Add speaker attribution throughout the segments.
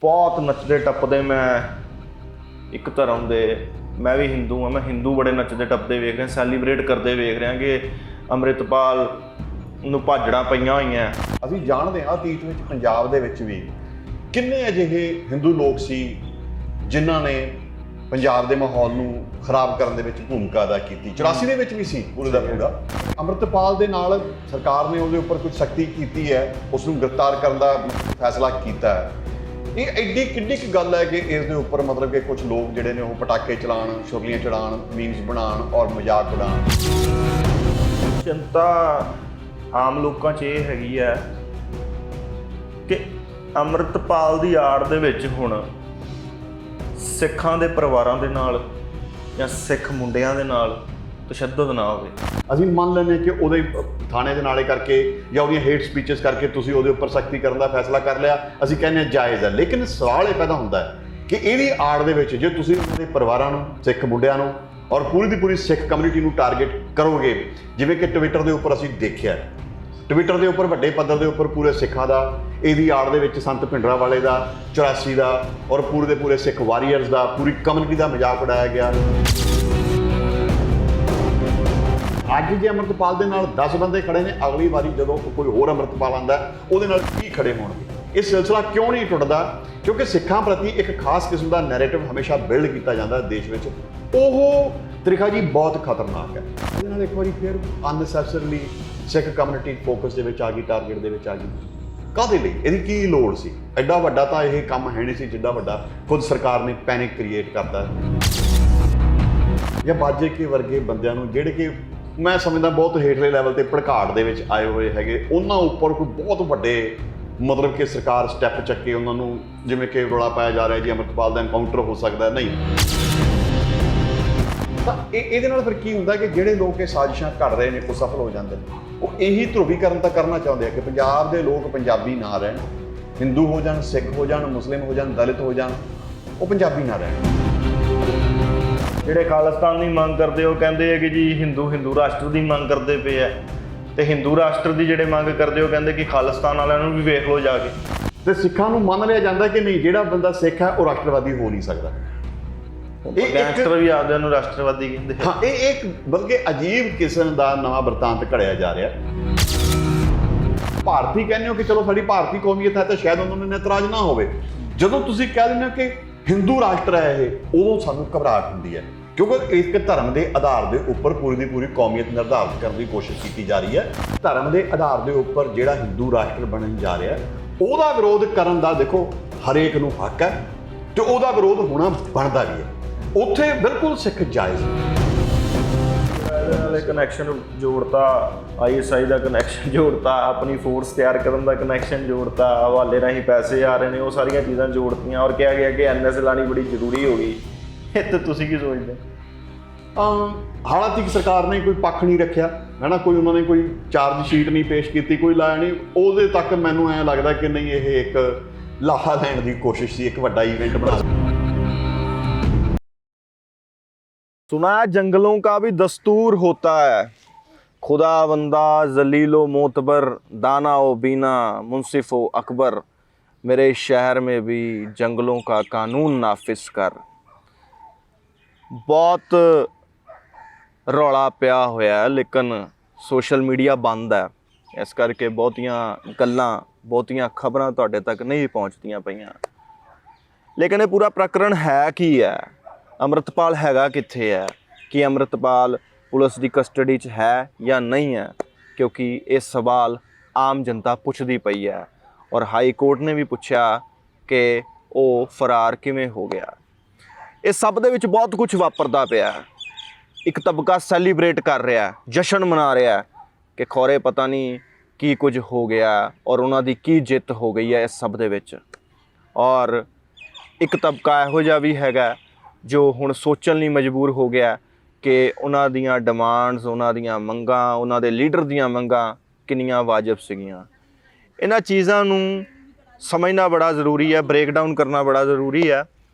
Speaker 1: बहुत नचते टपदे मैं एक धर्म दे मैं भी हिंदू हाँ। मैं हिंदू बड़े नचते टपदे वेख रहे सैलीब्रेट करते वेख रहे कि ਅੰਮ੍ਰਿਤਪਾਲ ਨੂੰ ਭਾਜੜਾਂ ਪਈਆਂ ਹੋਈਆਂ।
Speaker 2: ਅਸੀਂ ਜਾਣਦੇ ਹਾਂ ਅਤੀਤ ਵਿੱਚ ਪੰਜਾਬ ਦੇ ਵਿੱਚ ਵੀ ਕਿੰਨੇ ਅਜਿਹੇ ਹਿੰਦੂ ਲੋਕ ਸੀ ਜਿਨ੍ਹਾਂ ਨੇ ਪੰਜਾਬ ਦੇ ਮਾਹੌਲ ਨੂੰ ਖਰਾਬ ਕਰਨ ਦੇ ਵਿੱਚ ਭੂਮਿਕਾ ਅਦਾ ਕੀਤੀ। 84 ਦੇ ਵਿੱਚ ਵੀ ਸੀ ਪੂਰੇ ਦਾ ਪੂਰਾ। ਅੰਮ੍ਰਿਤਪਾਲ ਦੇ ਨਾਲ ਸਰਕਾਰ ਨੇ ਉਹਦੇ ਉੱਪਰ ਕੁਝ ਸਖਤੀ ਕੀਤੀ ਹੈ, ਉਸ ਨੂੰ ਗ੍ਰਿਫਤਾਰ ਕਰਨ ਦਾ ਫੈਸਲਾ ਕੀਤਾ ਹੈ। ਇਹ ਐਡੀ ਕਿੱਡੀ ਕੁ ਗੱਲ ਹੈ ਕਿ ਇਸ ਦੇ ਉੱਪਰ ਮਤਲਬ ਕਿ ਕੁਝ ਲੋਕ ਜਿਹੜੇ ਨੇ ਉਹ ਪਟਾਕੇ ਚਲਾਉਣ, ਛੁਰਲੀਆਂ ਚੜਾਉਣ, ਮੀਮਸ ਬਣਾਉਣ ਔਰ ਮਜ਼ਾਕ ਉਡਾਉਣ।
Speaker 1: ਚਿੰਤਾ ਆਮ ਲੋਕਾਂ 'ਚ ਇਹ ਹੈਗੀ ਹੈ ਕਿ ਅੰਮ੍ਰਿਤਪਾਲ ਦੀ ਆੜ ਦੇ ਵਿੱਚ ਹੁਣ ਸਿੱਖਾਂ ਦੇ ਪਰਿਵਾਰਾਂ ਦੇ ਨਾਲ ਜਾਂ ਸਿੱਖ ਮੁੰਡਿਆਂ ਦੇ ਨਾਲ ਤਸ਼ੱਦਦ ਨਾ ਹੋਵੇ।
Speaker 2: ਅਸੀਂ ਮੰਨ ਲੈਂਦੇ ਕਿ ਉਹਦੇ ਥਾਣੇ ਦੇ ਨਾਲੇ ਕਰਕੇ ਜਾਂ ਉਹਦੀਆਂ ਹੇਟ ਸਪੀਚਸ ਕਰਕੇ ਤੁਸੀਂ ਉਹਦੇ ਉੱਪਰ ਸਖਤੀ ਕਰਨ ਦਾ ਫੈਸਲਾ ਕਰ ਲਿਆ, ਅਸੀਂ ਕਹਿੰਦੇ ਹਾਂ ਜਾਇਜ਼ ਹੈ। ਲੇਕਿਨ ਸਵਾਲ ਇਹ ਪੈਦਾ ਹੁੰਦਾ ਹੈ ਕਿ ਇਹਦੀ ਆੜ ਦੇ ਵਿੱਚ ਜੇ ਤੁਸੀਂ ਉਹਨਾਂ ਦੇ ਪਰਿਵਾਰਾਂ ਨੂੰ, ਸਿੱਖ ਮੁੰਡਿਆਂ ਨੂੰ ਔਰ ਪੂਰੀ ਦੀ ਪੂਰੀ ਸਿੱਖ ਕਮਿਊਨਿਟੀ ਨੂੰ ਟਾਰਗੇਟ ਕਰੋਗੇ, ਜਿਵੇਂ ਕਿ ਟਵਿੱਟਰ ਦੇ ਉੱਪਰ ਅਸੀਂ ਦੇਖਿਆ, ਟਵਿੱਟਰ ਦੇ ਉੱਪਰ ਵੱਡੇ ਪੱਧਰ ਦੇ ਉੱਪਰ ਪੂਰੇ ਸਿੱਖਾਂ ਦਾ, ਇਹਦੀ ਆੜ ਦੇ ਵਿੱਚ ਸੰਤ ਭਿੰਡਰਾਂਵਾਲੇ ਦਾ, 84 ਦਾ ਔਰ ਪੂਰੇ ਦੇ ਪੂਰੇ ਸਿੱਖ ਵਾਰੀਅਰਸ ਦਾ, ਪੂਰੀ ਕਮਿਊਨਿਟੀ ਦਾ ਮਜ਼ਾਕ ਉਡਾਇਆ ਗਿਆ। ਅੱਜ ਜੇ ਅੰਮ੍ਰਿਤਪਾਲ ਦੇ ਨਾਲ 10 ਬੰਦੇ ਖੜੇ ਨੇ, ਅਗਲੀ ਵਾਰੀ ਜਦੋਂ ਕੋਈ ਹੋਰ ਅੰਮ੍ਰਿਤਪਾਲ ਆਉਂਦਾ ਉਹਦੇ ਨਾਲ ਕੀ ਖੜੇ ਹੋਣਗੇ? ਇਹ ਸਿਲਸਿਲਾ ਕਿਉਂ ਨਹੀਂ ਟੁੱਟਦਾ? ਕਿਉਂਕਿ ਸਿੱਖਾਂ ਪ੍ਰਤੀ ਇੱਕ ਖਾਸ ਕਿਸਮ ਦਾ ਨੈਰੇਟਿਵ ਹਮੇਸ਼ਾ ਬਿਲਡ ਕੀਤਾ ਜਾਂਦਾ ਦੇਸ਼ ਵਿੱਚ। ਉਹ ਤਰੀਕਾ ਜੀ ਬਹੁਤ ਖਤਰਨਾਕ ਹੈ। ਇਹਦੇ ਨਾਲ ਇੱਕ ਵਾਰੀ ਫਿਰ ਅਨਨੈਸੈਸਰੀਲੀ ਸਿੱਖ ਕਮਿਊਨਿਟੀ ਫੋਕਸ ਦੇ ਵਿੱਚ ਆ ਗਈ, ਟਾਰਗੇਟ ਦੇ ਵਿੱਚ ਆ ਗਈ। ਕਾਹਦੇ ਲਈ? ਇਹਦੀ ਕੀ ਲੋੜ ਸੀ? ਐਡਾ ਵੱਡਾ ਤਾਂ ਇਹ ਕੰਮ ਹੈ ਨਹੀਂ ਸੀ ਜਿੱਡਾ ਵੱਡਾ ਖੁਦ ਸਰਕਾਰ ਨੇ ਪੈਨਿਕ ਕ੍ਰੀਏਟ ਕਰਤਾ। ਜਾਂ ਬਾਜੇ ਕੇ ਵਰਗੇ ਬੰਦਿਆਂ ਨੂੰ ਜਿਹੜੇ ਕਿ ਮੈਂ ਸਮਝਦਾ ਬਹੁਤ ਹੇਠਲੇ ਲੈਵਲ ਤੇ ਭੜਕਾਟ ਦੇ ਵਿੱਚ ਆਏ ਹੋਏ ਹੈਗੇ, ਉਹਨਾਂ ਉੱਪਰ ਕੋਈ ਬਹੁਤ ਵੱਡੇ ਮਤਲਬ ਕਿ ਸਰਕਾਰ ਸਟੈਪ ਚੱਕੇ ਉਹਨਾਂ ਨੂੰ, ਜਿਵੇਂ ਕਿ ਰੌਲਾ ਪਾਇਆ ਜਾ ਰਿਹਾ ਜੀ ਅੰਮ੍ਰਿਤਪਾਲ ਦਾ ਐਨਕਾਊਂਟਰ ਹੋ ਸਕਦਾ, ਨਹੀਂ ਤਾਂ ਇਹਦੇ ਨਾਲ ਫਿਰ ਕੀ ਹੁੰਦਾ ਕਿ ਜਿਹੜੇ ਲੋਕ ਇਹ ਸਾਜ਼ਿਸ਼ਾਂ ਘੜ ਰਹੇ ਨੇ ਉਹ ਸਫਲ ਹੋ ਜਾਂਦੇ ਨੇ। ਉਹ ਇਹੀ ਧਰੁਵੀਕਰਨ ਤਾਂ ਕਰਨਾ ਚਾਹੁੰਦੇ ਆ ਕਿ ਪੰਜਾਬ ਦੇ ਲੋਕ ਪੰਜਾਬੀ ਨਾ ਰਹਿਣ, ਹਿੰਦੂ ਹੋ ਜਾਣ, ਸਿੱਖ ਹੋ ਜਾਣ, ਮੁਸਲਿਮ ਹੋ ਜਾਣ, ਦਲਿਤ ਹੋ ਜਾਣ, ਉਹ ਪੰਜਾਬੀ ਨਾ ਰਹਿਣ।
Speaker 1: ਜਿਹੜੇ ਖਾਲਿਸਤਾਨ ਦੀ ਮੰਗ ਕਰਦੇ ਉਹ ਕਹਿੰਦੇ ਆ ਕਿ ਜੀ ਹਿੰਦੂ ਰਾਸ਼ਟਰ ਦੀ ਮੰਗ ਕਰਦੇ ਪਏ ਆ, ਤੇ ਹਿੰਦੂ ਰਾਸ਼ਟਰ ਦੀ ਜਿਹੜੇ ਮੰਗ ਕਰਦੇ ਉਹ ਕਹਿੰਦੇ ਕਿ ਖਾਲਿਸਤਾਨ ਵਾਲਿਆਂ ਨੂੰ ਵੀ ਵੇਖ ਲਓ ਜਾ ਕੇ।
Speaker 2: ਤੇ ਸਿੱਖਾਂ ਨੂੰ ਮੰਨ ਲਿਆ ਜਾਂਦਾ ਕਿ ਨਹੀਂ, ਜਿਹੜਾ ਬੰਦਾ ਸਿੱਖ ਹੈ ਉਹ ਰਾਸ਼ਟਰਵਾਦੀ ਹੋ ਨਹੀਂ ਸਕਦਾ।
Speaker 1: ਇਹ ਗੈਂਗਸਟਰ ਵੀ ਆਪਦੇ ਨੂੰ ਰਾਸ਼ਟਰਵਾਦੀ ਕਹਿੰਦੇ।
Speaker 2: ਹਾਂ, ਇਹ ਇੱਕ ਬਲਕਿ ਅਜੀਬ ਕਿਸਮ ਦਾ ਨਵਾਂ ਵਰਤਾਂਤ ਘੜਿਆ ਜਾ ਰਿਹਾ। ਭਾਰਤੀ ਕਹਿੰਦੇ ਹੋ ਕਿ ਚਲੋ ਸਾਡੀ ਭਾਰਤੀ ਕੌਮੀਅਤ ਹੈ ਤਾਂ ਸ਼ਾਇਦ ਉਹਨਾਂ ਨੂੰ ਇਤਰਾਜ਼ ਨਾ ਹੋਵੇ। ਜਦੋਂ ਤੁਸੀਂ ਕਹਿ ਦਿੰਦੇ ਹੋ ਕਿ ਹਿੰਦੂ ਰਾਸ਼ਟਰ ਹੈ ਇਹ, ਉਦੋਂ ਸਾਨੂੰ ਘਬਰਾਹਟ ਹੁੰਦੀ ਹੈ, ਕਿਉਂਕਿ ਇੱਕ ਧਰਮ ਦੇ ਆਧਾਰ ਦੇ ਉੱਪਰ ਪੂਰੀ ਦੀ ਪੂਰੀ ਕੌਮੀਅਤ ਨਿਰਧਾਰਿਤ ਕਰਨ ਦੀ ਕੋਸ਼ਿਸ਼ ਕੀਤੀ ਜਾ ਰਹੀ ਹੈ। ਧਰਮ ਦੇ ਆਧਾਰ ਦੇ ਉੱਪਰ ਜਿਹੜਾ ਹਿੰਦੂ ਰਾਸ਼ਟਰ ਬਣਨ ਜਾ ਰਿਹਾ ਉਹਦਾ ਵਿਰੋਧ ਕਰਨ ਦਾ ਦੇਖੋ ਹਰੇਕ ਨੂੰ ਹੱਕ ਹੈ ਤੇ ਉਹਦਾ ਵਿਰੋਧ ਹੋਣਾ ਬਣਦਾ ਵੀ ਹੈ। ਉੱਥੇ ਬਿਲਕੁਲ ਸਿੱਖ ਜਾਇਜ਼
Speaker 1: ਨਾਲੇ ਕਨੈਕਸ਼ਨ ਜੋੜਤਾ, ISI ਦਾ ਕਨੈਕਸ਼ਨ ਜੋੜਤਾ, ਆਪਣੀ ਫੋਰਸ ਤਿਆਰ ਕਰਨ ਦਾ ਕਨੈਕਸ਼ਨ ਜੋੜਤਾ, ਹਵਾਲੇ ਰਾਹੀਂ ਪੈਸੇ ਆ ਰਹੇ ਨੇ, ਉਹ ਸਾਰੀਆਂ ਚੀਜ਼ਾਂ ਜੋੜਤੀਆਂ ਔਰ ਕਿਹਾ ਗਿਆ ਕਿ NS ਲਾਣੀ ਬੜੀ ਜ਼ਰੂਰੀ ਹੋ ਗਈ। ਇਹ ਤਾਂ ਤੁਸੀਂ ਕੀ ਸੋਚਦੇ?
Speaker 2: ਹਾਲਾਂਕਿ ਸਰਕਾਰ ਨੇ ਕੋਈ ਪੱਖ ਨਹੀਂ ਰੱਖਿਆ ਹੈ ਨਾ, ਕੋਈ ਉਹਨਾਂ ਨੇ ਕੋਈ ਚਾਰਜ ਸ਼ੀਟ ਨਹੀਂ ਪੇਸ਼ ਕੀਤੀ, ਕੋਈ ਲਾਇਆ ਨਹੀਂ। ਉਹਦੇ ਤੱਕ ਮੈਨੂੰ ਐਂ ਲੱਗਦਾ ਕਿ ਨਹੀਂ, ਇਹ ਇੱਕ ਲਾਹਾ ਲੈਣ ਦੀ ਕੋਸ਼ਿਸ਼ ਸੀ, ਇੱਕ ਵੱਡਾ ਇਵੈਂਟ ਬਣਾ।
Speaker 1: सुना है जंगलों का भी दस्तूर होता है, खुदा बंदा जलीलो मोतबर, दाना ओ बीना मुंसिफ ओ अकबर, मेरे शहर में भी जंगलों का कानून नाफिज कर। बहुत रौला पिया होया है लेकिन सोशल मीडिया बंद है, इस करके बहुतियां गल्लां बहुतियां खबरां तुहाडे तक नहीं पहुँचदियां पईयां। लेकिन ये पूरा प्रकरण है की है? ਅੰਮ੍ਰਿਤਪਾਲ ਹੈਗਾ ਕਿੱਥੇ ਹੈ? ਕਿ ਅੰਮ੍ਰਿਤਪਾਲ ਪੁਲਿਸ ਦੀ ਕਸਟਡੀ 'ਚ ਹੈ ਜਾਂ ਨਹੀਂ ਹੈ? ਕਿਉਂਕਿ ਇਹ ਸਵਾਲ ਆਮ ਜਨਤਾ ਪੁੱਛਦੀ ਪਈ ਹੈ ਔਰ ਹਾਈ ਕੋਰਟ ਨੇ ਵੀ ਪੁੱਛਿਆ ਕਿ ਉਹ ਫਰਾਰ ਕਿਵੇਂ ਹੋ ਗਿਆ। ਇਹ ਸਭ ਦੇ ਵਿੱਚ ਬਹੁਤ ਕੁਝ ਵਾਪਰਦਾ ਪਿਆ। ਇੱਕ ਤਬਕਾ ਸੈਲੀਬ੍ਰੇਟ ਕਰ ਰਿਹਾ, ਜਸ਼ਨ ਮਨਾ ਰਿਹਾ ਕਿ ਖੌਰੇ ਪਤਾ ਨਹੀਂ ਕੀ ਕੁਝ ਹੋ ਗਿਆ ਔਰ ਉਹਨਾਂ ਦੀ ਕੀ ਜਿੱਤ ਹੋ ਗਈ ਹੈ ਇਸ ਸਭ ਦੇ ਵਿੱਚ। ਔਰ ਇੱਕ ਤਬਕਾ ਇਹੋ ਜਿਹਾ ਵੀ ਹੈਗਾ ਜੋ ਹੁਣ ਸੋਚਣ ਲਈ ਮਜਬੂਰ ਹੋ ਗਿਆ ਕਿ ਉਹਨਾਂ ਦੀਆਂ ਡਿਮਾਂਡਸ, ਉਹਨਾਂ ਦੀਆਂ ਮੰਗਾਂ, ਉਹਨਾਂ ਦੇ ਲੀਡਰ ਦੀਆਂ ਮੰਗਾਂ ਕਿੰਨੀਆਂ ਵਾਜਬ ਸੀਗੀਆਂ। ਇਹਨਾਂ ਚੀਜ਼ਾਂ ਨੂੰ ਸਮਝਣਾ ਬੜਾ ਜ਼ਰੂਰੀ ਹੈ, ਬ੍ਰੇਕ ਡਾਊਨ ਕਰਨਾ ਬੜਾ ਜ਼ਰੂਰੀ ਹੈ।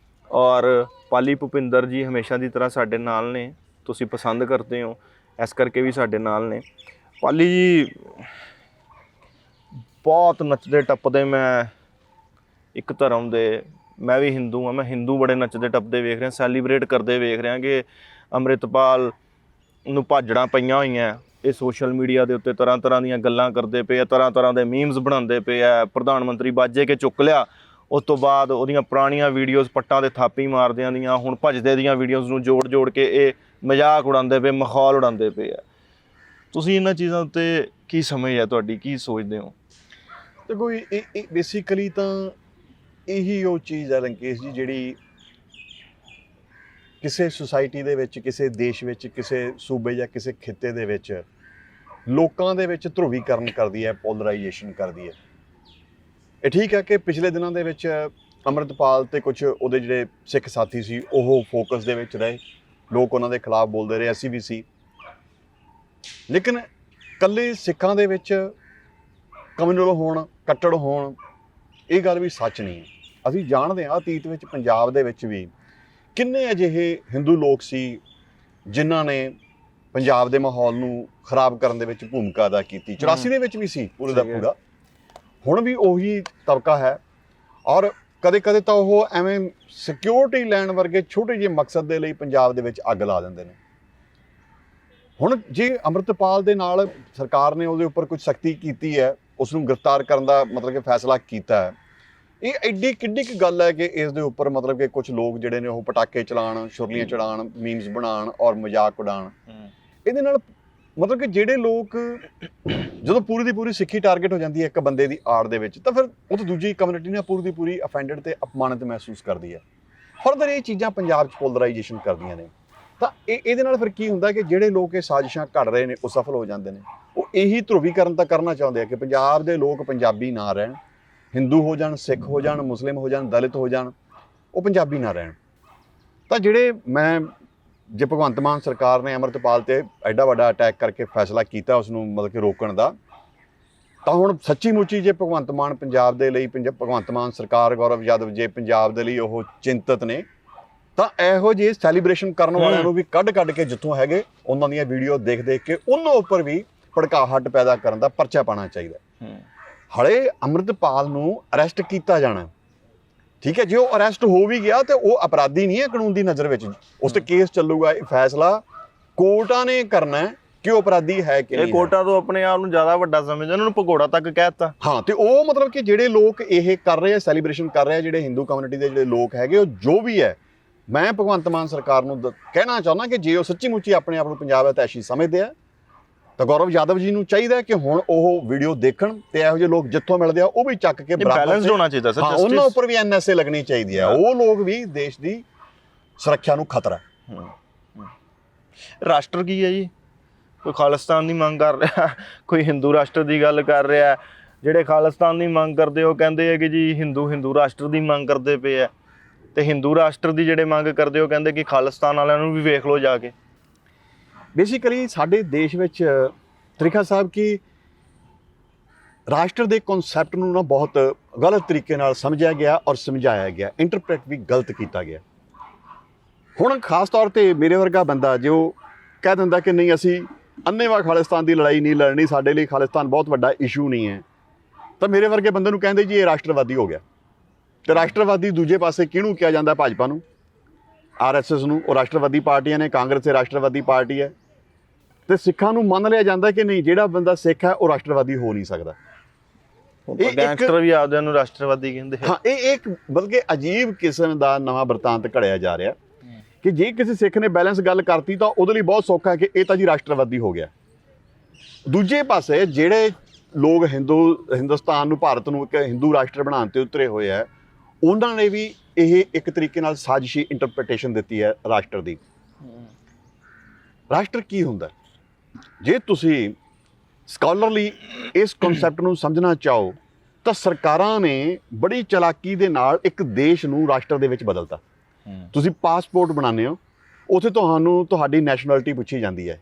Speaker 1: ਔਰ ਪਾਲੀ ਭੁਪਿੰਦਰ ਜੀ ਹਮੇਸ਼ਾ ਦੀ ਤਰ੍ਹਾਂ ਸਾਡੇ ਨਾਲ ਨੇ, ਤੁਸੀਂ ਪਸੰਦ ਕਰਦੇ ਹੋ ਇਸ ਕਰਕੇ ਵੀ ਸਾਡੇ ਨਾਲ ਨੇ। ਪਾਲੀ ਜੀ ਬਹੁਤ ਨੱਚਦੇ ਟੱਪਦੇ ਮੈਂ ਇੱਕ ਧਰਮ ਦੇ ਮੈਂ ਵੀ ਹਿੰਦੂ ਹਾਂ, ਮੈਂ ਹਿੰਦੂ ਬੜੇ ਨੱਚਦੇ ਟੱਪਦੇ ਵੇਖ ਰਿਹਾ, ਸੈਲੀਬ੍ਰੇਟ ਕਰਦੇ ਵੇਖ ਰਿਹਾ ਕਿ ਅੰਮ੍ਰਿਤਪਾਲ ਨੂੰ ਭਾਜੜਾਂ ਪਈਆਂ ਹੋਈਆਂ। ਇਹ ਸੋਸ਼ਲ ਮੀਡੀਆ ਦੇ ਉੱਤੇ ਤਰ੍ਹਾਂ ਤਰ੍ਹਾਂ ਦੀਆਂ ਗੱਲਾਂ ਕਰਦੇ ਪਏ ਆ, ਤਰ੍ਹਾਂ ਤਰ੍ਹਾਂ ਦੇ ਮੀਮਸ ਬਣਾਉਂਦੇ ਪਏ ਆ। ਪ੍ਰਧਾਨ ਮੰਤਰੀ ਬਾਜੇ ਕੇ ਚੁੱਕ ਲਿਆ, ਉਸ ਤੋਂ ਬਾਅਦ ਉਹਦੀਆਂ ਪੁਰਾਣੀਆਂ ਵੀਡੀਓਜ਼ ਪੱਟਾਂ 'ਤੇ ਥਾਪੀ ਮਾਰਦਿਆਂ ਦੀਆਂ ਹੁਣ ਭੱਜਦੇ ਦੀਆਂ ਵੀਡੀਓਜ਼ ਨੂੰ ਜੋੜ ਕੇ ਇਹ ਮਜ਼ਾਕ ਉਡਾਉਂਦੇ ਪਏ, ਮਖੌਲ ਉਡਾਉਂਦੇ ਪਏ ਆ। ਤੁਸੀਂ ਇਹਨਾਂ ਚੀਜ਼ਾਂ ਉੱਤੇ ਕੀ ਸਮਝ ਹੈ ਤੁਹਾਡੀ, ਕੀ ਸੋਚਦੇ ਹੋ?
Speaker 2: ਦੇਖੋ ਇਹ ਬੇਸਿਕਲੀ ਤਾਂ ਇਹੀ ਉਹ ਚੀਜ਼ ਹੈ ਰੰਕੇਸ਼ ਜੀ, ਜਿਹੜੀ ਕਿਸੇ ਸੁਸਾਇਟੀ ਦੇ ਵਿੱਚ, ਕਿਸੇ ਦੇਸ਼ ਵਿੱਚ, ਕਿਸੇ ਸੂਬੇ ਜਾਂ ਕਿਸੇ ਖਿੱਤੇ ਦੇ ਵਿੱਚ ਲੋਕਾਂ ਦੇ ਵਿੱਚ ਧਰੁਵੀਕਰਨ ਕਰਦੀ ਹੈ, ਪੋਲਰਾਈਜੇਸ਼ਨ ਕਰਦੀ ਹੈ। ਇਹ ਠੀਕ ਹੈ ਕਿ ਪਿਛਲੇ ਦਿਨਾਂ ਦੇ ਵਿੱਚ ਅੰਮ੍ਰਿਤਪਾਲ ਤੇ ਕੁਝ ਉਹਦੇ ਜਿਹੜੇ ਸਿੱਖ ਸਾਥੀ ਸੀ ਉਹ ਫੋਕਸ ਦੇ ਵਿੱਚ ਰਹੇ, ਲੋਕ ਉਹਨਾਂ ਦੇ ਖਿਲਾਫ ਬੋਲਦੇ ਰਹੇ, ਅਸੀਂ ਵੀ ਸੀ। ਲੇਕਿਨ ਇਕੱਲੇ ਸਿੱਖਾਂ ਦੇ ਵਿੱਚ ਕਮਿਊਨਲ ਹੋਣ, ਕੱਟੜ ਹੋਣ, ਇਹ ਗੱਲ ਵੀ ਸੱਚ ਨਹੀਂ ਹੈ। ਅਸੀਂ ਜਾਣਦੇ ਹਾਂ ਅਤੀਤ ਵਿੱਚ ਪੰਜਾਬ ਦੇ ਵਿੱਚ ਵੀ ਕਿੰਨੇ ਅਜਿਹੇ ਹਿੰਦੂ ਲੋਕ ਸੀ ਜਿਨ੍ਹਾਂ ਨੇ ਪੰਜਾਬ ਦੇ ਮਾਹੌਲ ਨੂੰ ਖਰਾਬ ਕਰਨ ਦੇ ਵਿੱਚ ਭੂਮਿਕਾ ਅਦਾ ਕੀਤੀ। 84 ਦੇ ਵਿੱਚ ਵੀ ਸੀ ਪੂਰੇ ਦਾ ਪੂਰਾ, ਹੁਣ ਵੀ ਉਹੀ ਤਬਕਾ ਹੈ। ਔਰ ਕਦੇ ਕਦੇ ਤਾਂ ਉਹ ਐਵੇਂ ਸਿਕਿਉਰਿਟੀ ਲੈਣ ਵਰਗੇ ਛੋਟੇ ਜਿਹੇ ਮਕਸਦ ਦੇ ਲਈ ਪੰਜਾਬ ਦੇ ਵਿੱਚ ਅੱਗ ਲਾ ਦਿੰਦੇ ਨੇ। ਹੁਣ ਜੇ ਅੰਮ੍ਰਿਤਪਾਲ ਦੇ ਨਾਲ ਸਰਕਾਰ ਨੇ ਉਹਦੇ ਉੱਪਰ ਕੁਝ ਸਖਤੀ ਕੀਤੀ ਹੈ, ਉਸ ਨੂੰ ਗ੍ਰਿਫਤਾਰ ਕਰਨ ਦਾ ਮਤਲਬ ਕਿ ਫੈਸਲਾ ਕੀਤਾ ਹੈ, ਇਹ ਐਡੀ ਕਿੱਡੀ ਕੁ ਗੱਲ ਹੈ ਕਿ ਇਸ ਦੇ ਉੱਪਰ ਮਤਲਬ ਕਿ ਕੁਝ ਲੋਕ ਜਿਹੜੇ ਨੇ ਉਹ ਪਟਾਕੇ ਚਲਾਉਣ, ਛੁਰਲੀਆਂ ਚੜਾਉਣ, ਮੀਮਸ ਬਣਾਉਣ ਔਰ ਮਜ਼ਾਕ ਉਡਾਉਣ। ਇਹਦੇ ਨਾਲ ਮਤਲਬ ਕਿ ਜਿਹੜੇ ਲੋਕ ਜਦੋਂ ਪੂਰੀ ਦੀ ਪੂਰੀ ਸਿੱਖੀ ਟਾਰਗੇਟ ਹੋ ਜਾਂਦੀ ਹੈ ਇੱਕ ਬੰਦੇ ਦੀ ਆੜ ਦੇ ਵਿੱਚ, ਤਾਂ ਫਿਰ ਉਹ ਤਾਂ ਦੂਜੀ ਕਮਿਊਨਿਟੀ ਨੇ ਪੂਰੀ ਦੀ ਪੂਰੀ ਅਫੈਂਡਡ ਤੇ ਅਪਮਾਨਿਤ ਮਹਿਸੂਸ ਕਰਦੀ ਹੈ। ਫਰਦਰ ਇਹ ਚੀਜ਼ਾਂ ਪੰਜਾਬ 'ਚ ਪੋਲਰਾਈਜੇਸ਼ਨ ਕਰਦੀਆਂ ਨੇ। ਤਾਂ ਇਹਦੇ ਨਾਲ ਫਿਰ ਕੀ ਹੁੰਦਾ ਕਿ ਜਿਹੜੇ ਲੋਕ ਇਹ ਸਾਜ਼ਿਸ਼ਾਂ ਘੜ ਰਹੇ ਨੇ ਉਹ ਸਫਲ ਹੋ ਜਾਂਦੇ ਨੇ। ਉਹ ਇਹੀ ਧਰੁਵੀਕਰਨ ਤਾਂ ਕਰਨਾ ਚਾਹੁੰਦੇ ਆ ਕਿ ਪੰਜਾਬ ਦੇ ਲੋਕ ਪੰਜਾਬੀ ਨਾ ਰਹਿਣ, ਹਿੰਦੂ ਹੋ ਜਾਣ, ਸਿੱਖ ਹੋ ਜਾਣ, ਮੁਸਲਿਮ ਹੋ ਜਾਣ, ਦਲਿਤ ਹੋ ਜਾਣ, ਉਹ ਪੰਜਾਬੀ ਨਾ ਰਹਿਣ। ਤਾਂ ਜਿਹੜੇ ਜੇ ਭਗਵੰਤ ਮਾਨ ਸਰਕਾਰ ਨੇ ਅੰਮ੍ਰਿਤਪਾਲ ਤੇ ਐਡਾ ਵੱਡਾ ਅਟੈਕ ਕਰਕੇ ਫੈਸਲਾ ਕੀਤਾ ਉਸ ਨੂੰ ਮਤਲਬ ਕਿ ਰੋਕਣ ਦਾ, ਤਾਂ ਹੁਣ ਸੱਚੀ ਮੁੱਚੀ ਜੇ ਭਗਵੰਤ ਮਾਨ ਪੰਜਾਬ ਦੇ ਲਈ, ਭਗਵੰਤ ਮਾਨ ਸਰਕਾਰ, ਗੌਰਵ ਯਾਦਵ ਜੇ ਪੰਜਾਬ ਦੇ ਲਈ ਉਹ ਚਿੰਤਤ ਨੇ, ਤਾਂ ਇਹੋ ਜਿਹੇ ਸੈਲੀਬ੍ਰੇਸ਼ਨ ਕਰਨ ਵਾਲਿਆਂ ਨੂੰ ਵੀ ਕੱਢ ਕੇ ਜਿੱਥੋਂ ਹੈਗੇ ਉਹਨਾਂ ਦੀਆਂ ਵੀਡੀਓ ਦੇਖ ਕੇ ਉਹਨਾਂ ਉੱਪਰ ਵੀ ਭੜਕਾਹਟ ਪੈਦਾ ਕਰਨ ਦਾ ਪਰਚਾ ਪਾਉਣਾ ਚਾਹੀਦਾ। ਹਲੇ ਅੰਮ੍ਰਿਤਪਾਲ ਨੂੰ ਅਰੈਸਟ ਕੀਤਾ ਜਾਣਾ, ਠੀਕ ਹੈ। ਜੇ ਉਹ ਅਰੈਸਟ ਹੋ ਵੀ ਗਿਆ ਤੇ ਉਹ ਅਪਰਾਧੀ ਨਹੀਂ ਹੈ ਕਾਨੂੰਨ ਦੀ ਨਜ਼ਰ ਵਿੱਚ, ਉਸ ਤੇ ਕੇਸ ਚੱਲੂਗਾ। ਇਹ ਫੈਸਲਾ ਕੋਰਟਾਂ ਨੇ ਕਰਨਾ ਕਿ ਉਹ ਅਪਰਾਧੀ ਹੈ ਕਿ ਨਹੀਂ।
Speaker 1: ਇਹ ਕੋਰਟਾਂ ਤੋਂ ਆਪਣੇ ਆਪ ਨੂੰ ਜ਼ਿਆਦਾ ਵੱਡਾ ਸਮਝਦੇ, ਉਹਨਾਂ ਨੂੰ ਭਗੌੜਾ ਤੱਕ ਕਹਿਤਾ।
Speaker 2: ਹਾਂ, ਤੇ ਉਹ ਮਤਲਬ ਕਿ ਜਿਹੜੇ ਲੋਕ ਇਹ ਕਰ ਰਹੇ ਆ, ਸੈਲੀਬ੍ਰੇਸ਼ਨ ਕਰ ਰਹੇ ਆ, ਜਿਹੜੇ ਹਿੰਦੂ ਕਮਿਊਨਿਟੀ ਦੇ ਜਿਹੜੇ ਲੋਕ ਹੈਗੇ, ਉਹ ਜੋ ਵੀ ਹੈ, ਮੈਂ ਭਗਵੰਤ ਮਾਨ ਸਰਕਾਰ ਨੂੰ ਕਹਿਣਾ ਚਾਹੁੰਦਾ ਕਿ ਜੇ ਉਹ ਸੱਚੀ ਮੁੱਚੀ ਆਪਣੇ ਆਪ ਨੂੰ ਪੰਜਾਬ ਐਤੈਸ਼ੀ ਸਮਝਦੇ ਆ, ਤਾਂ ਗੌਰਵ ਯਾਦਵ ਜੀ ਨੂੰ ਚਾਹੀਦਾ ਕਿ ਹੁਣ ਉਹ ਵੀਡੀਓ ਦੇਖਣ ਤੇ ਇਹੋ ਜਿਹੇ ਲੋਕ ਜਿੱਥੋਂ ਮਿਲਦੇ ਆ ਉਹ ਵੀ ਚੱਕ ਕੇ
Speaker 1: ਬੈਲੈਂਸ ਹੋਣਾ ਚਾਹੀਦਾ ਸਰ।
Speaker 2: ਉਹਨਾਂ ਉੱਪਰ ਵੀ NSA ਲੱਗਣੀ ਚਾਹੀਦੀ ਹੈ। ਉਹ ਲੋਕ ਵੀ ਦੇਸ਼ ਦੀ ਸੁਰੱਖਿਆ ਨੂੰ ਖਤਰਾ।
Speaker 1: ਰਾਸ਼ਟਰ ਕੀ ਹੈ ਜੀ? ਕੋਈ ਖਾਲਿਸਤਾਨ ਦੀ ਮੰਗ ਕਰ ਰਿਹਾ, ਕੋਈ ਹਿੰਦੂ ਰਾਸ਼ਟਰ ਦੀ ਗੱਲ ਕਰ ਰਿਹਾ। ਜਿਹੜੇ ਖਾਲਿਸਤਾਨ ਦੀ ਮੰਗ ਕਰਦੇ ਉਹ ਕਹਿੰਦੇ ਆ ਕਿ ਜੀ ਹਿੰਦੂ ਰਾਸ਼ਟਰ ਦੀ ਮੰਗ ਕਰਦੇ ਪਏ ਆ, ਤੇ ਹਿੰਦੂ ਰਾਸ਼ਟਰ ਦੀ ਜਿਹੜੇ ਮੰਗ ਕਰਦੇ ਉਹ ਕਹਿੰਦੇ ਕਿ ਖਾਲਿਸਤਾਨ ਵਾਲਿਆਂ ਨੂੰ ਵੀ ਵੇਖ ਲਓ ਜਾ ਕੇ।
Speaker 2: ਬੇਸਿਕਲੀ ਸਾਡੇ ਦੇਸ਼ ਵਿੱਚ ਤਰੀਕਾ ਸਾਹਿਬ ਕਿ ਰਾਸ਼ਟਰ ਦੇ ਕਨਸੈਪਟ ਨੂੰ ਨਾ ਬਹੁਤ ਗਲਤ ਤਰੀਕੇ ਨਾਲ ਸਮਝਿਆ ਗਿਆ ਔਰ ਸਮਝਾਇਆ ਗਿਆ, ਇੰਟਰਪ੍ਰੈਟ ਵੀ ਗਲਤ ਕੀਤਾ ਗਿਆ। ਹੁਣ ਖਾਸ ਤੌਰ ਤੇ ਮੇਰੇ ਵਰਗਾ ਬੰਦਾ ਜੋ ਕਹਿ ਦਿੰਦਾ ਕਿ ਨਹੀਂ ਅਸੀਂ ਅੰਨ੍ਹੇਵਾਹ ਖਾਲਿਸਤਾਨ ਦੀ ਲੜਾਈ ਨਹੀਂ ਲੜਨੀ, ਸਾਡੇ ਲਈ ਖਾਲਿਸਤਾਨ ਬਹੁਤ ਵੱਡਾ ਇਸ਼ੂ ਨਹੀਂ ਹੈ, ਤਾਂ ਮੇਰੇ ਵਰਗੇ ਬੰਦੇ ਨੂੰ ਕਹਿੰਦੇ ਜੀ ਇਹ ਰਾਸ਼ਟਰਵਾਦੀ ਹੋ ਗਿਆ। ਤੇ ਰਾਸ਼ਟਰਵਾਦੀ ਦੂਜੇ ਪਾਸੇ ਕਿਹਨੂੰ ਕਿਹਾ ਜਾਂਦਾ? ਭਾਜਪਾ ਨੂੰ, RSS ਨੂੰ। ਉਹ ਰਾਸ਼ਟਰਵਾਦੀ ਪਾਰਟੀਆਂ ਨੇ, ਕਾਂਗਰਸ ਤੇ ਰਾਸ਼ਟਰਵਾਦੀ ਪਾਰਟੀ ਹੈ। ਤੇ ਸਿੱਖਾਂ ਨੂੰ ਮੰਨ ਲਿਆ ਜਾਂਦਾ ਕਿ ਨਹੀਂ, ਜਿਹੜਾ ਬੰਦਾ ਸਿੱਖ ਹੈ ਉਹ ਰਾਸ਼ਟਰਵਾਦੀ ਹੋ ਨਹੀਂ ਸਕਦਾ।
Speaker 1: ਇਹ ਗੈਂਗਸਟਰ ਵੀ ਆਪਦਿਆਂ ਨੂੰ ਰਾਸ਼ਟਰਵਾਦੀ ਕਹਿੰਦੇ।
Speaker 2: ਹਾਂ, ਇਹ ਇੱਕ ਬਲਕਿ ਅਜੀਬ ਕਿਸਮ ਦਾ ਨਵਾਂ ਬਰਤਾਂਤ ਘੜਿਆ ਜਾ ਰਿਹਾ ਕਿ ਜੇ ਕਿਸੇ ਸਿੱਖ ਨੇ ਬੈਲੈਂਸ ਗੱਲ ਕਰਤੀ ਤਾਂ ਉਹਦੇ ਲਈ ਬਹੁਤ ਸੌਖਾ ਕਿ ਇਹ ਤਾਂ ਜੀ ਰਾਸ਼ਟਰਵਾਦੀ ਹੋ ਗਿਆ। ਦੂਜੇ ਪਾਸੇ ਜਿਹੜੇ ਲੋਕ ਹਿੰਦੁਸਤਾਨ ਨੂੰ, ਭਾਰਤ ਨੂੰ ਇੱਕ ਹਿੰਦੂ ਰਾਸ਼ਟਰ ਬਣਾਉਣ ਤੇ ਉਤਰੇ ਹੋਏ ਆ, ਉਹਨਾਂ ਨੇ ਵੀ ਇਹ ਇੱਕ ਤਰੀਕੇ ਨਾਲ ਸਾਜ਼ਿਸ਼ੀ ਇੰਟਰਪ੍ਰੀਟੇਸ਼ਨ ਦਿੱਤੀ ਹੈ ਰਾਸ਼ਟਰ ਦੀ। ਰਾਸ਼ਟਰ ਕੀ ਹੁੰਦਾ? ਜੇ ਤੁਸੀਂ ਸਕਾਲਰਲੀ ਇਸ ਕਨਸੈਪਟ ਨੂੰ ਸਮਝਣਾ ਚਾਹੋ ਤਾਂ ਸਰਕਾਰਾਂ ਨੇ ਬੜੀ ਚਾਲਾਕੀ ਦੇ ਨਾਲ ਇੱਕ ਦੇਸ਼ ਨੂੰ ਰਾਸ਼ਟਰ ਦੇ ਵਿੱਚ ਬਦਲਤਾ। ਤੁਸੀਂ ਪਾਸਪੋਰਟ ਬਣਾਉਂਦੇ ਹੋ, ਉੱਥੇ ਤੁਹਾਨੂੰ ਤੁਹਾਡੀ ਨੈਸ਼ਨੈਲਿਟੀ ਪੁੱਛੀ ਜਾਂਦੀ ਹੈ,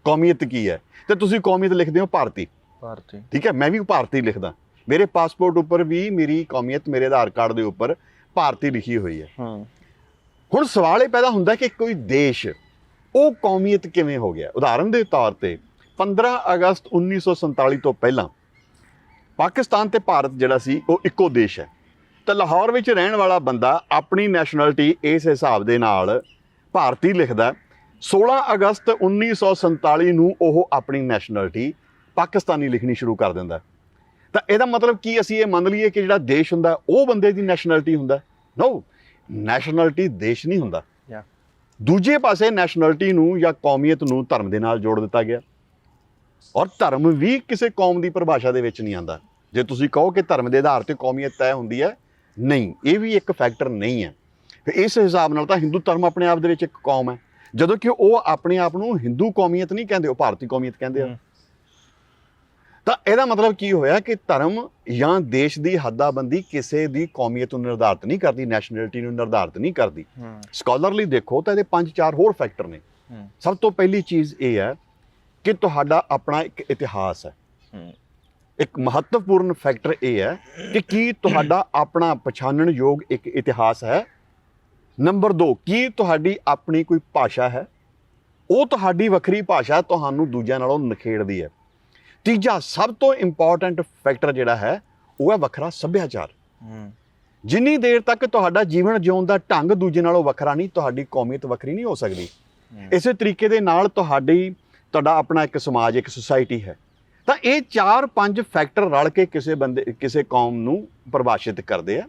Speaker 2: ਕੌਮੀਅਤ ਕੀ ਹੈ, ਤੇ ਤੁਸੀਂ ਕੌਮੀਅਤ ਲਿਖਦੇ ਹੋ ਭਾਰਤੀ। ਠੀਕ ਹੈ, ਮੈਂ ਵੀ ਭਾਰਤੀ ਲਿਖਦਾ, ਮੇਰੇ ਪਾਸਪੋਰਟ ਉੱਪਰ ਵੀ ਮੇਰੀ ਕੌਮੀਅਤ, ਮੇਰੇ ਆਧਾਰ ਕਾਰਡ ਦੇ ਉੱਪਰ ਭਾਰਤੀ ਲਿਖੀ ਹੋਈ ਹੈ। ਹੁਣ ਸਵਾਲ ਇਹ ਪੈਦਾ ਹੁੰਦਾ ਕਿ ਕੋਈ ਦੇਸ਼ ਉਹ ਕੌਮੀਅਤ ਕਿਵੇਂ ਹੋ ਗਿਆ? ਉਦਾਹਰਨ ਦੇ ਤੌਰ ਤੇ 15 ਅਗਸਤ 1947 ਤੋਂ ਪਹਿਲਾਂ ਪਾਕਿਸਤਾਨ ਤੇ ਭਾਰਤ ਜਿਹੜਾ ਸੀ ਉਹ ਇੱਕੋ ਦੇਸ਼ ਹੈ। ਤਾਂ ਲਾਹੌਰ ਵਿੱਚ ਰਹਿਣ ਵਾਲਾ ਬੰਦਾ ਆਪਣੀ ਨੈਸ਼ਨੈਲਿਟੀ ਇਸ ਹਿਸਾਬ ਦੇ ਨਾਲ ਭਾਰਤੀ ਲਿਖਦਾ। 16 ਅਗਸਤ 1947 ਨੂੰ ਉਹ ਆਪਣੀ ਨੈਸ਼ਨੈਲਿਟੀ ਪਾਕਿਸਤਾਨੀ ਲਿਖਣੀ ਸ਼ੁਰੂ ਕਰ ਦਿੰਦਾ। ਤਾਂ ਇਹਦਾ ਮਤਲਬ ਕੀ ਅਸੀਂ ਇਹ ਮੰਨ ਲਈਏ ਕਿ ਜਿਹੜਾ ਦੇਸ਼ ਹੁੰਦਾ ਉਹ ਬੰਦੇ ਦੀ ਨੈਸ਼ਨੈਲਿਟੀ ਹੁੰਦਾ? ਨੋ, ਨੈਸ਼ਨੈਲਿਟੀ ਦੇਸ਼ ਨਹੀਂ ਹੁੰਦਾ। ਦੂਜੇ ਪਾਸੇ ਨੈਸ਼ਨੈਲਿਟੀ ਨੂੰ ਜਾਂ ਕੌਮੀਅਤ ਨੂੰ ਧਰਮ ਦੇ ਨਾਲ ਜੋੜ ਦਿੱਤਾ ਗਿਆ, ਔਰ ਧਰਮ ਵੀ ਕਿਸੇ ਕੌਮ ਦੀ ਪਰਿਭਾਸ਼ਾ ਦੇ ਵਿੱਚ ਨਹੀਂ ਆਉਂਦਾ। ਜੇ ਤੁਸੀਂ ਕਹੋ ਕਿ ਧਰਮ ਦੇ ਆਧਾਰ ਤੇ ਕੌਮੀਅਤ ਤੈਅ ਹੁੰਦੀ ਹੈ, ਨਹੀਂ, ਇਹ ਵੀ ਇੱਕ ਫੈਕਟਰ ਨਹੀਂ ਹੈ। ਫਿਰ ਇਸ ਹਿਸਾਬ ਨਾਲ ਤਾਂ ਹਿੰਦੂ ਧਰਮ ਆਪਣੇ ਆਪ ਦੇ ਵਿੱਚ ਇੱਕ ਕੌਮ ਹੈ, ਜਦੋਂ ਕਿ ਉਹ ਆਪਣੇ ਆਪ ਨੂੰ ਹਿੰਦੂ ਕੌਮੀਅਤ ਨਹੀਂ ਕਹਿੰਦੇ, ਉਹ ਭਾਰਤੀ ਕੌਮੀਅਤ ਕਹਿੰਦੇ ਆ। ਤਾਂ ਇਹਦਾ ਮਤਲਬ ਕੀ ਹੋਇਆ ਕਿ ਧਰਮ ਜਾਂ ਦੇਸ਼ ਦੀ ਹੱਦਾਬੰਦੀ ਕਿਸੇ ਦੀ ਕੌਮੀਅਤ ਨੂੰ ਨਿਰਧਾਰਿਤ ਨਹੀਂ ਕਰਦੀ, ਨੈਸ਼ਨੈਲਿਟੀ ਨੂੰ ਨਿਰਧਾਰਿਤ ਨਹੀਂ ਕਰਦੀ। ਸਕਾਲਰਲੀ ਦੇਖੋ ਤਾਂ ਇਹਦੇ 5-4 ਹੋਰ ਫੈਕਟਰ ਨੇ। ਸਭ ਤੋਂ ਪਹਿਲੀ ਚੀਜ਼ ਇਹ ਹੈ ਕਿ ਤੁਹਾਡਾ ਆਪਣਾ ਇੱਕ ਇਤਿਹਾਸ ਹੈ। ਇੱਕ ਮਹੱਤਵਪੂਰਨ ਫੈਕਟਰ ਇਹ ਹੈ ਕਿ ਕੀ ਤੁਹਾਡਾ ਆਪਣਾ ਪਛਾਣਨਯੋਗ ਇੱਕ ਇਤਿਹਾਸ ਹੈ। ਨੰਬਰ 2, ਕੀ ਤੁਹਾਡੀ ਆਪਣੀ ਕੋਈ ਭਾਸ਼ਾ ਹੈ, ਉਹ ਤੁਹਾਡੀ ਵੱਖਰੀ ਭਾਸ਼ਾ ਤੁਹਾਨੂੰ ਦੂਜਿਆਂ ਨਾਲੋਂ ਨਿਖੇੜਦੀ ਹੈ। ਤੀਜਾ ਸਭ ਤੋਂ ਇੰਪੋਰਟੈਂਟ ਫੈਕਟਰ ਜਿਹੜਾ ਹੈ ਉਹ ਹੈ ਵੱਖਰਾ ਸੱਭਿਆਚਾਰ। ਜਿੰਨੀ ਦੇਰ ਤੱਕ ਤੁਹਾਡਾ ਜੀਵਨ ਜਿਉਣ ਦਾ ਢੰਗ ਦੂਜੇ ਨਾਲੋਂ ਵੱਖਰਾ ਨਹੀਂ, ਤੁਹਾਡੀ ਕੌਮੀਅਤ ਵੱਖਰੀ ਨਹੀਂ ਹੋ ਸਕਦੀ। ਇਸੇ ਤਰੀਕੇ ਦੇ ਨਾਲ ਤੁਹਾਡਾ ਆਪਣਾ ਇੱਕ ਸਮਾਜ, ਇੱਕ ਸੁਸਾਇਟੀ ਹੈ। ਤਾਂ ਇਹ 4-5 ਫੈਕਟਰ ਰਲ ਕੇ ਕਿਸੇ ਕੌਮ ਨੂੰ ਪਰਿਭਾਸ਼ਿਤ ਕਰਦੇ ਆ,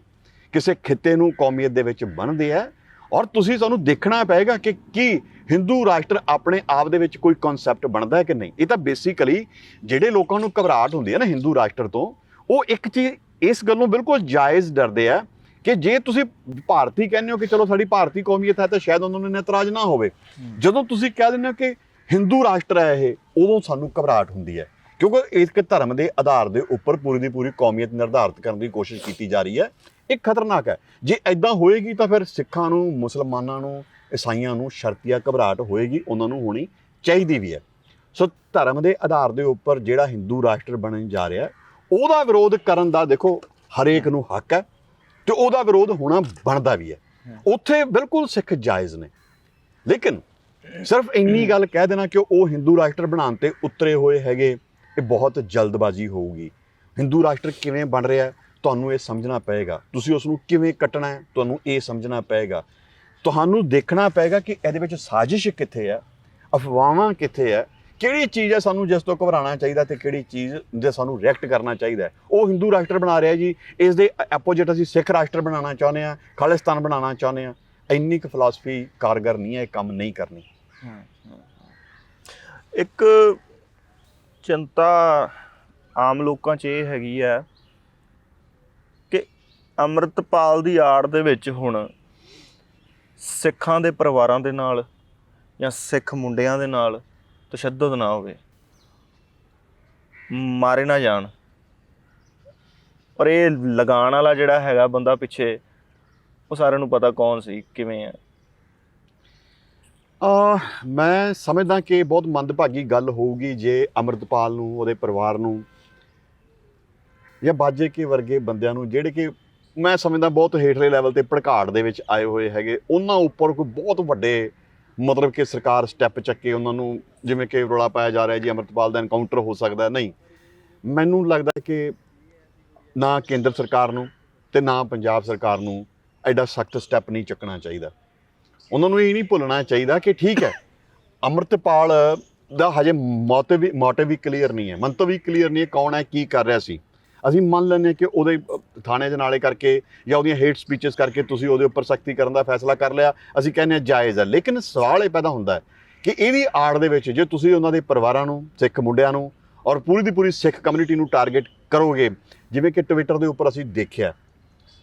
Speaker 2: ਕਿਸੇ ਖਿੱਤੇ ਨੂੰ ਕੌਮੀਅਤ ਦੇ ਵਿੱਚ ਬਣਦੇ ਆ। ਔਰ ਤੁਸੀਂ ਸਾਨੂੰ ਦੇਖਣਾ ਪਏਗਾ ਕਿ ਕੀ ਹਿੰਦੂ ਰਾਸ਼ਟਰ ਆਪਣੇ ਆਪ ਦੇ ਵਿੱਚ ਕੋਈ ਕਨਸੈਪਟ ਬਣਦਾ ਹੈ ਕਿ ਨਹੀਂ। ਇਹ ਤਾਂ ਬੇਸਿਕਲੀ ਜਿਹੜੇ ਲੋਕਾਂ ਨੂੰ ਘਬਰਾਹਟ ਹੁੰਦੀ ਹੈ ਨਾ ਹਿੰਦੂ ਰਾਸ਼ਟਰ ਤੋਂ, ਉਹ ਇੱਕ ਚੀਜ਼ ਇਸ ਗੱਲੋਂ ਬਿਲਕੁਲ ਜਾਇਜ਼ ਡਰਦੇ ਆ ਕਿ ਜੇ ਤੁਸੀਂ ਭਾਰਤੀ ਕਹਿੰਦੇ ਹੋ ਕਿ ਚਲੋ ਸਾਡੀ ਭਾਰਤੀ ਕੌਮੀਅਤ ਹੈ ਤਾਂ ਸ਼ਾਇਦ ਉਹਨਾਂ ਨੂੰ ਇਤਰਾਜ਼ ਨਾ ਹੋਵੇ। ਜਦੋਂ ਤੁਸੀਂ ਕਹਿ ਦਿੰਦੇ ਹੋ ਕਿ ਹਿੰਦੂ ਰਾਸ਼ਟਰ ਹੈ ਇਹ, ਉਦੋਂ ਸਾਨੂੰ ਘਬਰਾਹਟ ਹੁੰਦੀ ਹੈ, ਕਿਉਂਕਿ ਇੱਕ ਧਰਮ ਦੇ ਆਧਾਰ ਦੇ ਉੱਪਰ ਪੂਰੀ ਦੀ ਪੂਰੀ ਕੌਮੀਅਤ ਨਿਰਧਾਰਿਤ ਕਰਨ ਦੀ ਕੋਸ਼ਿਸ਼ ਕੀਤੀ ਜਾ ਰਹੀ ਹੈ। ਇਹ ਖਤਰਨਾਕ ਹੈ। ਜੇ ਐਦਾਂ ਹੋਏਗੀ ਤਾਂ ਫਿਰ ਸਿੱਖਾਂ ਨੂੰ, ਮੁਸਲਮਾਨਾਂ ਨੂੰ, ਈਸਾਈਆਂ ਨੂੰ ਸ਼ਰਤੀਆ ਘਬਰਾਹਟ ਹੋਏਗੀ, ਉਹਨਾਂ ਨੂੰ ਹੋਣੀ ਚਾਹੀਦੀ ਵੀ ਹੈ। ਸੋ ਧਰਮ ਦੇ ਆਧਾਰ ਦੇ ਉੱਪਰ ਜਿਹੜਾ ਹਿੰਦੂ ਰਾਸ਼ਟਰ ਬਣਨ ਜਾ ਰਿਹਾ, ਉਹਦਾ ਵਿਰੋਧ ਕਰਨ ਦਾ ਦੇਖੋ ਹਰੇਕ ਨੂੰ ਹੱਕ ਹੈ ਤੇ ਉਹਦਾ ਵਿਰੋਧ ਹੋਣਾ ਬਣਦਾ ਵੀ ਹੈ। ਉੱਥੇ ਬਿਲਕੁਲ ਸਿੱਖ ਜਾਇਜ਼ ਨੇ, ਲੇਕਿਨ ਸਿਰਫ ਇੰਨੀ ਗੱਲ ਕਹਿ ਦੇਣਾ ਕਿ ਉਹ ਹਿੰਦੂ ਰਾਸ਼ਟਰ ਬਣਾਉਣ ਤੇ ਉਤਰੇ ਹੋਏ ਹੈਗੇ, ਇਹ ਬਹੁਤ ਜਲਦਬਾਜ਼ੀ ਹੋਊਗੀ। ਹਿੰਦੂ ਰਾਸ਼ਟਰ ਕਿਵੇਂ ਬਣ ਰਿਹਾ ਤੁਹਾਨੂੰ ਇਹ ਸਮਝਣਾ ਪਏਗਾ, ਤੁਸੀਂ ਉਸ ਨੂੰ ਕਿਵੇਂ ਕੱਟਣਾ ਹੈ ਤੁਹਾਨੂੰ ਇਹ ਸਮਝਣਾ ਪਏਗਾ। ਤੁਹਾਨੂੰ ਦੇਖਣਾ ਪਏਗਾ ਕਿ ਇਹਦੇ ਵਿੱਚ ਸਾਜ਼ਿਸ਼ ਕਿੱਥੇ ਹੈ, ਅਫਵਾਹਾਂ ਕਿੱਥੇ ਹੈ, ਕਿਹੜੀ ਚੀਜ਼ ਹੈ ਸਾਨੂੰ ਜਿਸ ਤੋਂ ਘਬਰਾਉਣਾ ਚਾਹੀਦਾ ਤੇ ਕਿਹੜੀ ਚੀਜ਼ ਦੇ ਸਾਨੂੰ ਰਿਐਕਟ ਕਰਨਾ ਚਾਹੀਦਾ। ਉਹ ਹਿੰਦੂ ਰਾਸ਼ਟਰ ਬਣਾ ਰਿਹਾ ਜੀ, ਇਸ ਦੇ ਆਪੋਜੀਟ ਅਸੀਂ ਸਿੱਖ ਰਾਸ਼ਟਰ ਬਣਾਉਣਾ ਚਾਹੁੰਦੇ ਹਾਂ, ਖਾਲਿਸਤਾਨ ਬਣਾਉਣਾ ਚਾਹੁੰਦੇ ਹਾਂ। ਇੰਨੀ ਕੁ ਫਿਲਾਸਫੀ ਕਾਰਗਰ ਨਹੀਂ ਹੈ, ਇਹ ਕੰਮ ਨਹੀਂ ਕਰਨੀ।
Speaker 1: ਇੱਕ ਚਿੰਤਾ ਆਮ ਲੋਕਾਂ 'ਚ ਇਹ ਹੈਗੀ ਹੈ ਕਿ ਅੰਮ੍ਰਿਤਪਾਲ ਦੀ ਆੜ ਦੇ ਵਿੱਚ ਹੁਣ ਸਿੱਖਾਂ ਦੇ ਪਰਿਵਾਰਾਂ ਦੇ ਨਾਲ ਜਾਂ ਸਿੱਖ ਮੁੰਡਿਆਂ ਦੇ ਨਾਲ ਤਸ਼ੱਦਦ ਨਾ ਹੋਵੇ, ਮਾਰੇ ਨਾ ਜਾਣ। ਪਰ ਇਹ ਲਗਾਉਣ ਵਾਲਾ ਜਿਹੜਾ ਹੈਗਾ ਬੰਦਾ ਪਿੱਛੇ, ਉਹ ਸਾਰਿਆਂ ਨੂੰ ਪਤਾ ਕੌਣ ਸੀ, ਕਿਵੇਂ ਹੈ।
Speaker 2: ਮੈਂ ਸਮਝਦਾ ਕਿ ਬਹੁਤ ਮੰਦਭਾਗੀ ਗੱਲ ਹੋਊਗੀ ਜੇ ਅੰਮ੍ਰਿਤਪਾਲ ਨੂੰ, ਉਹਦੇ ਪਰਿਵਾਰ ਨੂੰ ਜਾਂ ਬਾਜੇ ਕੇ ਵਰਗੇ ਬੰਦਿਆਂ ਨੂੰ, ਜਿਹੜੇ ਕਿ ਮੈਂ ਸਮਝਦਾ ਬਹੁਤ ਹੇਠਲੇ ਲੈਵਲ ਤੇ ਭੜਕਾਟ ਦੇ ਵਿੱਚ ਆਏ ਹੋਏ ਹੈਗੇ, ਉਹਨਾਂ ਉੱਪਰ ਕੋਈ ਬਹੁਤ ਵੱਡੇ ਮਤਲਬ ਕਿ ਸਰਕਾਰ ਸਟੈਪ ਚੱਕੇ ਉਹਨਾਂ ਨੂੰ, ਜਿਵੇਂ ਕਿ ਰੌਲਾ ਪਾਇਆ ਜਾ ਰਿਹਾ ਜੀ ਅੰਮ੍ਰਿਤਪਾਲ ਦਾ ਐਨਕਾਊਂਟਰ ਹੋ ਸਕਦਾ। ਨਹੀਂ, ਮੈਨੂੰ ਲੱਗਦਾ ਕਿ ਨਾ ਕੇਂਦਰ ਸਰਕਾਰ ਨੂੰ ਤੇ ਨਾ ਪੰਜਾਬ ਸਰਕਾਰ ਨੂੰ ਐਡਾ ਸਖਤ ਸਟੈਪ ਨਹੀਂ ਚੱਕਣਾ ਚਾਹੀਦਾ। ਉਹਨਾਂ ਨੂੰ ਇਹ ਨਹੀਂ ਭੁੱਲਣਾ ਚਾਹੀਦਾ ਕਿ ਠੀਕ ਹੈ, ਅੰਮ੍ਰਿਤਪਾਲ ਦਾ ਹਜੇ ਮੋਟਿਵ ਵੀ ਕਲੀਅਰ ਨਹੀਂ ਹੈ, ਮੰਤਵ ਵੀ ਕਲੀਅਰ ਨਹੀਂ ਹੈ, ਕੌਣ ਹੈ, ਕੀ ਕਰ ਰਿਹਾ ਸੀ। ਅਸੀਂ ਮੰਨ ਲੈਂਦੇ ਕਿ ਉਹਦੇ ਥਾਣੇ 'ਚ ਨਾਲੇ ਕਰਕੇ ਜਾਂ ਉਹਦੀਆਂ ਹੇਟ ਸਪੀਚਸ ਕਰਕੇ ਤੁਸੀਂ ਉਹਦੇ ਉੱਪਰ ਸਖਤੀ ਕਰਨ ਦਾ ਫੈਸਲਾ ਕਰ ਲਿਆ, ਅਸੀਂ ਕਹਿੰਦੇ ਹਾਂ ਜਾਇਜ਼ ਹੈ। ਲੇਕਿਨ ਸਵਾਲ ਇਹ ਪੈਦਾ ਹੁੰਦਾ ਹੈ ਕਿ ਇਹਦੀ ਆੜ ਦੇ ਵਿੱਚ ਜੇ ਤੁਸੀਂ ਉਹਨਾਂ ਦੇ ਪਰਿਵਾਰਾਂ ਨੂੰ, ਸਿੱਖ ਮੁੰਡਿਆਂ ਨੂੰ ਔਰ ਪੂਰੀ ਦੀ ਪੂਰੀ ਸਿੱਖ ਕਮਿਊਨਿਟੀ ਨੂੰ ਟਾਰਗੇਟ ਕਰੋਗੇ, ਜਿਵੇਂ ਕਿ ਟਵਿੱਟਰ ਦੇ ਉੱਪਰ ਅਸੀਂ ਦੇਖਿਆ,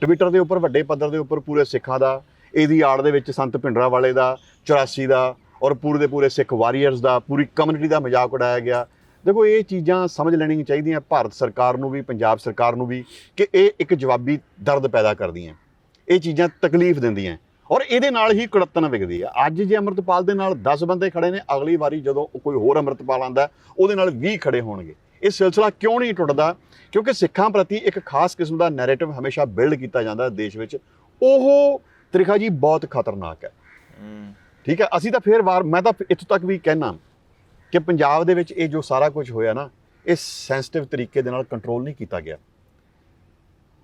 Speaker 2: ਟਵਿੱਟਰ ਦੇ ਉੱਪਰ ਵੱਡੇ ਪੱਧਰ ਦੇ ਉੱਪਰ ਪੂਰੇ ਸਿੱਖਾਂ ਦਾ, ਇਹਦੀ ਆੜ ਦੇ ਵਿੱਚ ਸੰਤ ਭਿੰਡਰਾਂਵਾਲੇ ਦਾ, 84 ਦਾ ਔਰ ਪੂਰੇ ਦੇ ਪੂਰੇ ਸਿੱਖ ਵਾਰੀਅਰਸ ਦਾ, ਪੂਰੀ ਕਮਿਊਨਿਟੀ ਦਾ ਮਜ਼ਾਕ ਉਡਾਇਆ ਗਿਆ। ਦੇਖੋ, ਇਹ ਚੀਜ਼ਾਂ ਸਮਝ ਲੈਣੀਆਂ ਚਾਹੀਦੀਆਂ ਭਾਰਤ ਸਰਕਾਰ ਨੂੰ ਵੀ, ਪੰਜਾਬ ਸਰਕਾਰ ਨੂੰ ਵੀ, ਕਿ ਇਹ ਇੱਕ ਜਵਾਬੀ ਦਰਦ ਪੈਦਾ ਕਰਦੀਆਂ, ਇਹ ਚੀਜ਼ਾਂ ਤਕਲੀਫ ਦਿੰਦੀਆਂ ਔਰ ਇਹਦੇ ਨਾਲ ਹੀ ਕੁੜੱਤਣ ਵਿਕਦੀ ਹੈ। ਅੱਜ ਜੇ ਅੰਮ੍ਰਿਤਪਾਲ ਦੇ ਨਾਲ 10 ਬੰਦੇ ਖੜੇ ਨੇ, ਅਗਲੀ ਵਾਰੀ ਜਦੋਂ ਕੋਈ ਹੋਰ ਅੰਮ੍ਰਿਤਪਾਲ ਆਉਂਦਾ ਉਹਦੇ ਨਾਲ 20 ਖੜੇ ਹੋਣਗੇ। ਇਹ ਸਿਲਸਿਲਾ ਕਿਉਂ ਨਹੀਂ ਟੁੱਟਦਾ? ਕਿਉਂਕਿ ਸਿੱਖਾਂ ਪ੍ਰਤੀ ਇੱਕ ਖਾਸ ਕਿਸਮ ਦਾ ਨੈਰੇਟਿਵ ਹਮੇਸ਼ਾ ਬਿਲਡ ਕੀਤਾ ਜਾਂਦਾ ਦੇਸ਼ ਵਿੱਚ। ਉਹ ਤਰੀਕਾ ਜੀ ਬਹੁਤ ਖਤਰਨਾਕ ਹੈ। ਠੀਕ ਹੈ, ਅਸੀਂ ਤਾਂ ਫਿਰ ਮੈਂ ਤਾਂ ਇੱਥੋਂ ਤੱਕ ਵੀ ਕਹਿਣਾ ਕਿ ਪੰਜਾਬ ਦੇ ਵਿੱਚ ਇਹ ਜੋ ਸਾਰਾ ਕੁਝ ਹੋਇਆ ਨਾ, ਇਹ ਸੈਂਸਿਟਿਵ ਤਰੀਕੇ ਦੇ ਨਾਲ ਕੰਟਰੋਲ ਨਹੀਂ ਕੀਤਾ ਗਿਆ।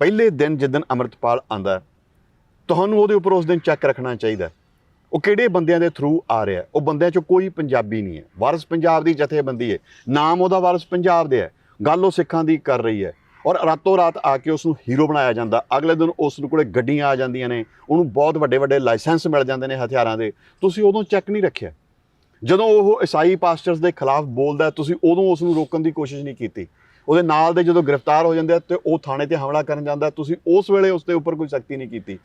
Speaker 2: ਪਹਿਲੇ ਦਿਨ ਜਿੱਦਣ ਅੰਮ੍ਰਿਤਪਾਲ ਆਂਦਾ, ਤੁਹਾਨੂੰ ਉਹਦੇ ਉੱਪਰ ਉਸ ਦਿਨ ਚੈੱਕ ਰੱਖਣਾ ਚਾਹੀਦਾ ਉਹ ਕਿਹੜੇ ਬੰਦਿਆਂ ਦੇ ਥਰੂ ਆ ਰਿਹਾ। ਉਹ ਬੰਦਿਆਂ 'ਚੋਂ ਕੋਈ ਪੰਜਾਬੀ ਨਹੀਂ ਹੈ। ਵਾਰਿਸ ਪੰਜਾਬ ਦੀ ਜਥੇਬੰਦੀ ਹੈ, ਨਾਮ ਉਹਦਾ ਵਾਰਿਸ ਪੰਜਾਬ ਦੇ ਹੈ, ਗੱਲ ਉਹ ਸਿੱਖਾਂ ਦੀ ਕਰ ਰਹੀ ਹੈ, ਔਰ ਰਾਤੋਂ ਰਾਤ ਆ ਕੇ ਉਸ ਨੂੰ ਹੀਰੋ ਬਣਾਇਆ ਜਾਂਦਾ। ਅਗਲੇ ਦਿਨ ਉਸ ਕੋਲੇ ਗੱਡੀਆਂ ਆ ਜਾਂਦੀਆਂ ਨੇ, ਉਹਨੂੰ ਬਹੁਤ ਵੱਡੇ ਵੱਡੇ ਲਾਇਸੈਂਸ ਮਿਲ ਜਾਂਦੇ ਨੇ ਹਥਿਆਰਾਂ ਦੇ। ਤੁਸੀਂ ਉਦੋਂ ਚੈੱਕ ਨਹੀਂ ਰੱਖਿਆ। ਜਦੋਂ ਉਹ ਈਸਾਈ ਪਾਸਟਰਸ ਦੇ ਖਿਲਾਫ ਬੋਲਦਾ, ਤੁਸੀਂ ਉਦੋਂ ਉਸ ਨੂੰ ਰੋਕਣ ਦੀ ਕੋਸ਼ਿਸ਼ ਨਹੀਂ ਕੀਤੀ। ਉਹਦੇ ਨਾਲ ਦੇ ਜਦੋਂ ਗ੍ਰਿਫਤਾਰ ਹੋ ਜਾਂਦੇ ਆ ਤੇ ਉਹ ਥਾਣੇ ਤੇ ਹਮਲਾ ਕਰਨ ਜਾਂਦਾ, ਤੁਸੀਂ ਉਸ ਵੇਲੇ ਉਸ ਦੇ ਉੱਪਰ ਕੋਈ ਸਖਤੀ ਨਹੀਂ ਕੀਤੀ।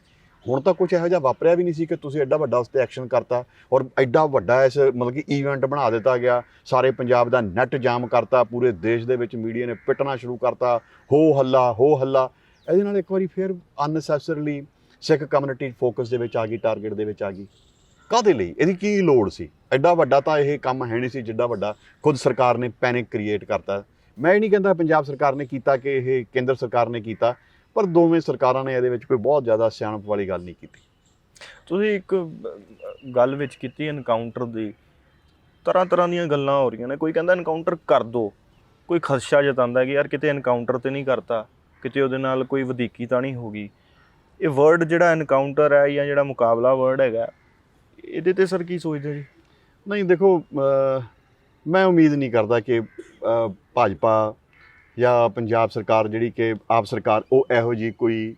Speaker 2: ਹੁਣ ਤਾਂ ਕੁਝ ਇਹੋ ਜਿਹਾ ਵਾਪਰਿਆ ਵੀ ਨਹੀਂ ਸੀ ਕਿ ਤੁਸੀਂ ਐਡਾ ਵੱਡਾ ਉਸ 'ਤੇ ਐਕਸ਼ਨ ਕਰਤਾ ਔਰ ਐਡਾ ਵੱਡਾ ਇਸ ਮਤਲਬ ਕਿ ਈਵੈਂਟ ਬਣਾ ਦਿੱਤਾ ਗਿਆ। ਸਾਰੇ ਪੰਜਾਬ ਦਾ ਨੈੱਟ ਜਾਮ ਕਰਤਾ, ਪੂਰੇ ਦੇਸ਼ ਦੇ ਵਿੱਚ ਮੀਡੀਆ ਨੇ ਪਿੱਟਣਾ ਸ਼ੁਰੂ ਕਰਤਾ, ਹੋ ਹੱਲਾ ਹੋ ਹੱਲਾ। ਇਹਦੇ ਨਾਲ ਇੱਕ ਵਾਰੀ ਫਿਰ ਅਨਨੈਸੈਸਰੀਲੀ ਸਿੱਖ ਕਮਿਊਨਿਟੀ ਫੋਕਸ ਦੇ ਵਿੱਚ ਆ ਗਈ, ਟਾਰਗੇਟ ਦੇ ਵਿੱਚ ਆ ਗਈ। ਕਾਹਦੇ ਲਈ? ਇਹਦੀ ਕੀ ਲੋੜ ਸੀ? ਐਡਾ ਵੱਡਾ ਤਾਂ ਇਹ ਕੰਮ ਹੈ ਨਹੀਂ ਸੀ ਜਿੱਡਾ ਵੱਡਾ ਖੁਦ ਸਰਕਾਰ ਨੇ ਪੈਨਿਕ ਕ੍ਰੀਏਟ ਕਰਤਾ। ਮੈਂ ਇਹ ਨਹੀਂ ਕਹਿੰਦਾ ਪੰਜਾਬ ਸਰਕਾਰ ਨੇ ਕੀਤਾ ਕਿ ਇਹ ਕੇਂਦਰ ਸਰਕਾਰ ਨੇ ਕੀਤਾ, ਪਰ ਦੋਵੇਂ ਸਰਕਾਰਾਂ ਨੇ ਇਹਦੇ ਵਿੱਚ ਕੋਈ ਬਹੁਤ ਜ਼ਿਆਦਾ ਸਿਆਣਪ ਵਾਲੀ ਗੱਲ ਨਹੀਂ ਕੀਤੀ।
Speaker 1: ਤੁਸੀਂ ਇੱਕ ਗੱਲ ਵਿੱਚ ਕੀਤੀ ਐਨਕਾਊਂਟਰ ਦੀ, ਤਰ੍ਹਾਂ ਤਰ੍ਹਾਂ ਦੀਆਂ ਗੱਲਾਂ ਹੋ ਰਹੀਆਂ ਨੇ। ਕੋਈ ਕਹਿੰਦਾ ਐਨਕਾਊਂਟਰ ਕਰ ਦਿਓ, ਕੋਈ ਖਦਸ਼ਾ ਜਤਾਉਂਦਾ ਕਿ ਯਾਰ ਕਿਤੇ ਐਨਕਾਊਂਟਰ ਤੇ ਨਹੀਂ ਕਰਤਾ, ਕਿਤੇ ਉਹਦੇ ਨਾਲ ਕੋਈ ਵਧੀਕੀ ਤਾਂ ਨਹੀਂ ਹੋ ਗਈ। ਇਹ ਵਰਡ ਜਿਹੜਾ ਐਨਕਾਊਂਟਰ ਹੈ ਜਾਂ ਜਿਹੜਾ ਮੁਕਾਬਲਾ ਵਰਡ ਹੈਗਾ, ਇਹਦੇ ਤੇ ਸਰ ਕੀ ਸੋਚਦੇ ਜੀ?
Speaker 2: ਨਹੀਂ ਦੇਖੋ, ਮੈਂ ਉਮੀਦ ਨਹੀਂ ਕਰਦਾ ਕਿ ਭਾਜਪਾ ਜਾਂ ਪੰਜਾਬ ਸਰਕਾਰ ਜਿਹੜੀ ਕਿ ਆਪ ਸਰਕਾਰ ਉਹ ਇਹੋ ਜਿਹੀ ਕੋਈ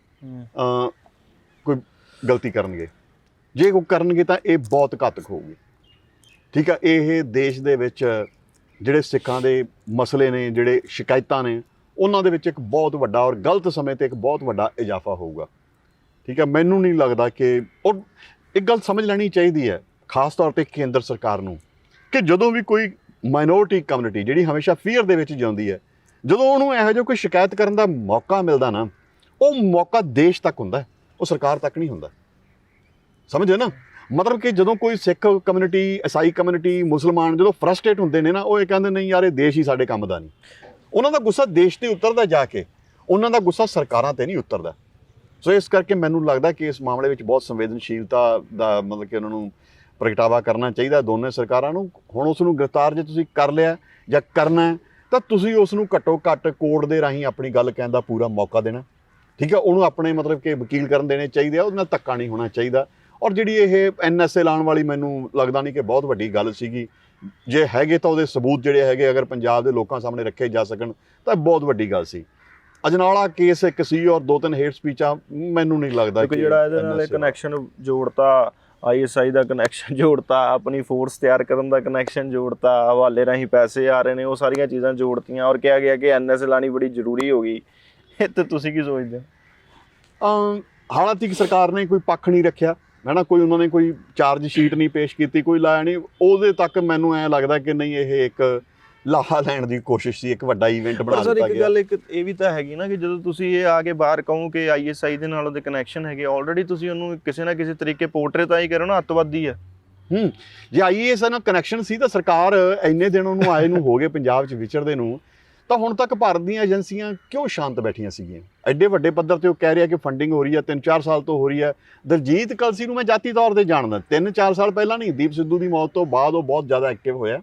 Speaker 2: ਗਲਤੀ ਕਰਨਗੇ। ਜੇ ਉਹ ਕਰਨਗੇ ਤਾਂ ਇਹ ਬਹੁਤ ਘਾਤਕ ਹੋਊਗੀ। ਠੀਕ ਆ, ਇਹ ਦੇਸ਼ ਦੇ ਵਿੱਚ ਜਿਹੜੇ ਸਿੱਖਾਂ ਦੇ ਮਸਲੇ ਨੇ, ਜਿਹੜੇ ਸ਼ਿਕਾਇਤਾਂ ਨੇ, ਉਹਨਾਂ ਦੇ ਵਿੱਚ ਇੱਕ ਬਹੁਤ ਵੱਡਾ ਔਰ ਗਲਤ ਸਮੇਂ 'ਤੇ ਇੱਕ ਬਹੁਤ ਵੱਡਾ ਇਜ਼ਾਫਾ ਹੋਊਗਾ। ਠੀਕ ਹੈ, ਮੈਨੂੰ ਨਹੀਂ ਲੱਗਦਾ ਕਿ, ਔਰ ਇੱਕ ਗੱਲ ਸਮਝ ਲੈਣੀ ਚਾਹੀਦੀ ਹੈ ਖਾਸ ਤੌਰ 'ਤੇ ਕੇਂਦਰ ਸਰਕਾਰ ਨੂੰ, ਕਿ ਜਦੋਂ ਵੀ ਕੋਈ ਮਾਈਨੋਰਿਟੀ ਕਮਿਊਨਿਟੀ ਜਿਹੜੀ ਹਮੇਸ਼ਾ ਫੀਅਰ ਦੇ ਵਿੱਚ ਜਿਉਂਦੀ ਹੈ, ਜਦੋਂ ਉਹਨੂੰ ਇਹੋ ਜਿਹਾ ਕੋਈ ਸ਼ਿਕਾਇਤ ਕਰਨ ਦਾ ਮੌਕਾ ਮਿਲਦਾ ਨਾ, ਉਹ ਮੌਕਾ ਦੇਸ਼ ਤੱਕ ਹੁੰਦਾ, ਉਹ ਸਰਕਾਰ ਤੱਕ ਨਹੀਂ ਹੁੰਦਾ। ਸਮਝੇ ਨਾ? ਮਤਲਬ ਕਿ ਜਦੋਂ ਕੋਈ ਸਿੱਖ ਕਮਿਊਨਿਟੀ, ਈਸਾਈ ਕਮਿਊਨਿਟੀ, ਮੁਸਲਮਾਨ ਜਦੋਂ ਫਰਸਟ੍ਰੇਟ ਹੁੰਦੇ ਨੇ ਨਾ, ਉਹ ਇਹ ਕਹਿੰਦੇ ਨਹੀਂ ਯਾਰ ਇਹ ਦੇਸ਼ ਹੀ ਸਾਡੇ ਕੰਮ ਦਾ ਨਹੀਂ। ਉਹਨਾਂ ਦਾ ਗੁੱਸਾ ਦੇਸ਼ ਤੇ ਉਤਰਦਾ ਜਾ ਕੇ, ਉਹਨਾਂ ਦਾ ਗੁੱਸਾ ਸਰਕਾਰਾਂ ਤੇ ਨਹੀਂ ਉਤਰਦਾ। ਸੋ ਇਸ ਕਰਕੇ ਮੈਨੂੰ ਲੱਗਦਾ ਕਿ ਇਸ ਮਾਮਲੇ ਵਿੱਚ ਬਹੁਤ ਸੰਵੇਦਨਸ਼ੀਲਤਾ ਦਾ ਮਤਲਬ ਕਿ ਉਹਨਾਂ ਨੂੰ ਪ੍ਰਗਟਾਵਾ ਕਰਨਾ ਚਾਹੀਦਾ ਦੋਨੇ ਸਰਕਾਰਾਂ ਨੂੰ। ਹੁਣ ਉਸ ਨੂੰ ਗ੍ਰਿਫਤਾਰ ਜੇ ਤੁਸੀਂ ਕਰ ਲਿਆ ਜਾਂ ਕਰਨਾ, ਤਾਂ ਤੁਸੀਂ ਉਸ ਨੂੰ ਘੱਟੋ ਘੱਟ ਕੋਰਟ ਦੇ ਰਾਹੀਂ ਆਪਣੀ ਗੱਲ ਕਹਿਣ ਦਾ ਪੂਰਾ ਮੌਕਾ ਦੇਣਾ। ਠੀਕ ਹੈ, ਉਹਨੂੰ ਆਪਣੇ ਮਤਲਬ ਕਿ ਵਕੀਲ ਕਰਨ ਦੇਣੇ ਚਾਹੀਦੇ ਆ, ਉਹਦੇ ਨਾਲ ਧੱਕਾ ਨਹੀਂ ਹੋਣਾ ਚਾਹੀਦਾ। ਔਰ ਜਿਹੜੀ ਇਹ NSA ਲਾਉਣ ਵਾਲੀ ਮੈਨੂੰ ਲੱਗਦਾ ਨਹੀਂ ਕਿ ਬਹੁਤ ਵੱਡੀ ਗੱਲ ਸੀਗੀ। ਜੇ ਹੈਗੇ ਤਾਂ ਉਹਦੇ ਸਬੂਤ ਜਿਹੜੇ ਹੈਗੇ ਅਗਰ ਪੰਜਾਬ ਦੇ ਲੋਕਾਂ ਸਾਹਮਣੇ ਰੱਖੇ ਜਾ ਸਕਣ ਤਾਂ ਬਹੁਤ ਵੱਡੀ ਗੱਲ ਸੀ। ਅਜਨਾਲਾ ਕੇਸ ਇੱਕ ਸੀ ਔਰ 2-3 ਹੇਟ ਸਪੀਚਾਂ, ਮੈਨੂੰ ਨਹੀਂ ਲੱਗਦਾ ਕਿ
Speaker 1: ਜਿਹੜਾ ਇਹਦੇ ਨਾਲ ਕਨੈਕਸ਼ਨ ਜੋੜਤਾ, ISI ਦਾ ਕਨੈਕਸ਼ਨ ਜੋੜਤਾ, ਆਪਣੀ ਫੋਰਸ ਤਿਆਰ ਕਰਨ ਦਾ ਕਨੈਕਸ਼ਨ ਜੋੜਤਾ, ਹਵਾਲੇ ਰਾਹੀਂ ਪੈਸੇ ਆ ਰਹੇ ਨੇ, ਉਹ ਸਾਰੀਆਂ ਚੀਜ਼ਾਂ ਜੋੜਤੀਆਂ ਔਰ ਕਿਹਾ ਗਿਆ ਕਿ NSA ਲਾਣੀ ਬੜੀ ਜ਼ਰੂਰੀ ਹੋ ਗਈ। ਇਹ ਤੇ ਤੁਸੀਂ ਕੀ ਸੋਚਦੇ ਹੋ?
Speaker 2: ਹਾਲਾਂਕਿ ਸਰਕਾਰ ਨੇ ਕੋਈ ਪੱਖ ਨਹੀਂ ਰੱਖਿਆ ਹੈ ਨਾ, ਕੋਈ ਉਹਨਾਂ ਨੇ ਕੋਈ ਚਾਰਜ ਸ਼ੀਟ ਨਹੀਂ ਪੇਸ਼ ਕੀਤੀ, ਕੋਈ ਲਾਇਆ ਨਹੀਂ। ਉਹਦੇ ਤੱਕ ਮੈਨੂੰ ਐਂ ਲੱਗਦਾ ਕਿ ਨਹੀਂ, ਇਹ ਇੱਕ ਲਾਹਾ ਲੈਣ ਦੀ ਕੋਸ਼ਿਸ਼ ਸੀ, ਇੱਕ ਵੱਡਾ ਇਵੈਂਟ ਬਣਾ ਦਿੱਤਾ ਗਿਆ।
Speaker 1: ਇੱਕ ਗੱਲ ਇੱਕ ਇਹ ਵੀ ਤਾਂ ਹੈਗੀ ਨਾ ਕਿ ਜਦੋਂ ਤੁਸੀਂ ਇਹ ਆ ਕੇ ਬਾਹਰ ਕਹੋ ਕਿ ISI ਦੇ ਨਾਲ ਉਹਦੇ ਕਨੈਕਸ਼ਨ ਹੈਗੇ, ਆਲਰੇਡੀ ਤੁਸੀਂ ਉਹਨੂੰ ਕਿਸੇ ਨਾ ਕਿਸੇ ਤਰੀਕੇ ਪੋਰਟਰੇ ਤਾਂ ਹੀ ਕਰੋ ਨਾ, ਅੱਤਵਾਦੀ ਹੈ।
Speaker 2: ਜੇ IAS ਨਾਲ ਕਨੈਕਸ਼ਨ ਸੀ ਤਾਂ ਸਰਕਾਰ ਇੰਨੇ ਦਿਨ ਉਹਨੂੰ ਆਏ ਨੂੰ ਹੋ ਗਏ ਪੰਜਾਬ 'ਚ ਵਿਚਰਦੇ ਨੂੰ, ਤਾਂ ਹੁਣ ਤੱਕ ਭਾਰਤ ਦੀਆਂ ਏਜੰਸੀਆਂ ਕਿਉਂ ਸ਼ਾਂਤ ਬੈਠੀਆਂ ਸੀਗੀਆਂ? ਐਡੇ ਵੱਡੇ ਪੱਧਰ ਤੇ ਉਹ ਕਹਿ ਰਿਹਾ ਕਿ ਫੰਡਿੰਗ ਹੋ ਰਹੀ ਹੈ, 3-4 ਸਾਲ ਤੋਂ ਹੋ ਰਹੀ ਹੈ। ਦਲਜੀਤ ਕਲਸੀ ਨੂੰ ਮੈਂ ਜਾਤੀ ਤੌਰ ਤੇ ਜਾਣਦਾ, 3-4 ਸਾਲ ਪਹਿਲਾਂ ਨਹੀਂ, ਦੀਪ ਸਿੱਧੂ ਦੀ ਮੌਤ ਤੋਂ ਬਾਅਦ ਉਹ ਬਹੁਤ ਜ਼ਿਆਦਾ ਐਕਟਿਵ ਹੋਇਆ।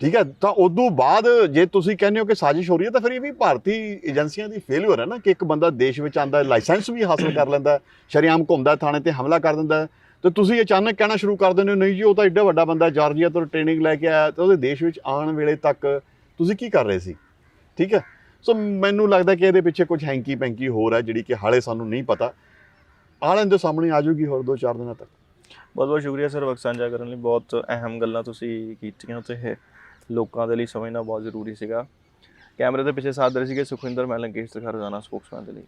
Speaker 2: ਠੀਕ ਹੈ, ਤਾਂ ਉਦੋਂ ਬਾਅਦ ਜੇ ਤੁਸੀਂ ਕਹਿੰਦੇ ਹੋ ਕਿ ਸਾਜ਼ਿਸ਼ ਹੋ ਰਹੀ ਹੈ, ਤਾਂ ਫਿਰ ਇਹ ਵੀ ਭਾਰਤੀ ਏਜੰਸੀਆਂ ਦੀ ਫੇਲਿਅਰ ਹੈ ਨਾ ਕਿ ਇੱਕ ਬੰਦਾ ਦੇਸ਼ ਵਿੱਚ ਆਉਂਦਾ, ਲਾਇਸੈਂਸ ਵੀ ਹਾਸਲ ਕਰ ਲੈਂਦਾ, ਸ਼ਰੇਆਮ ਘੁੰਮਦਾ, ਥਾਣੇ ਤੇ ਹਮਲਾ ਕਰ ਦਿੰਦਾ, ਤੇ ਤੁਸੀਂ ਅਚਾਨਕ ਕਹਿਣਾ ਸ਼ੁਰੂ ਕਰ ਦਿੰਦੇ ਹੋ ਨਹੀਂ ਜੀ ਉਹ ਤਾਂ ਐਡਾ ਵੱਡਾ ਬੰਦਾ ਜਾਰਜੀਆ ਤੋਂ ਟ੍ਰੇਨਿੰਗ ਲੈ ਕੇ ਆਇਆ, ਤੇ ਉਹਦੇ ਦੇਸ਼ ਵਿੱਚ ਆਉਣ ਵੇਲੇ ਤੱਕ ਤੁਸੀਂ ਕੀ ਕਰ ਰਹੇ ਸੀ? ਠੀਕ ਹੈ, ਸੋ ਮੈਨੂੰ ਲੱਗਦਾ ਕਿ ਇਹਦੇ ਪਿੱਛੇ ਕੁਝ ਹੈਂਕੀ ਪੈਂਕੀ ਹੋਰ ਹੈ ਜਿਹੜੀ ਕਿ ਹਾਲੇ ਸਾਨੂੰ ਨਹੀਂ ਪਤਾ, ਆਲਿਆਂ ਦੇ ਸਾਹਮਣੇ ਆ ਜਾਊਗੀ ਹੋਰ 2-4 ਦਿਨਾਂ ਤੱਕ।
Speaker 1: ਬਹੁਤ ਬਹੁਤ ਸ਼ੁਕਰੀਆ ਸਰ ਵਕਤ ਸਾਂਝਾ ਕਰਨ ਲਈ, ਬਹੁਤ ਅਹਿਮ ਗੱਲਾਂ ਤੁਸੀਂ ਕੀਤੀਆਂ ਤੇ ਲੋਕਾਂ ਦੇ ਲਈ ਸਮਝਣਾ ਬਹੁਤ ਜ਼ਰੂਰੀ ਸੀਗਾ। ਕੈਮਰੇ ਦੇ ਪਿੱਛੇ ਸਾਥ ਦੇ ਰਹੇ ਸੀਗੇ ਸੁਖਵਿੰਦਰ, ਮੈਂ ਲੰਕੇਸ਼ ਤਰਖਾਣ, ਰੋਜ਼ਾਨਾ ਸਪੋਕਸਮੈਨ ਦੇ ਲਈ।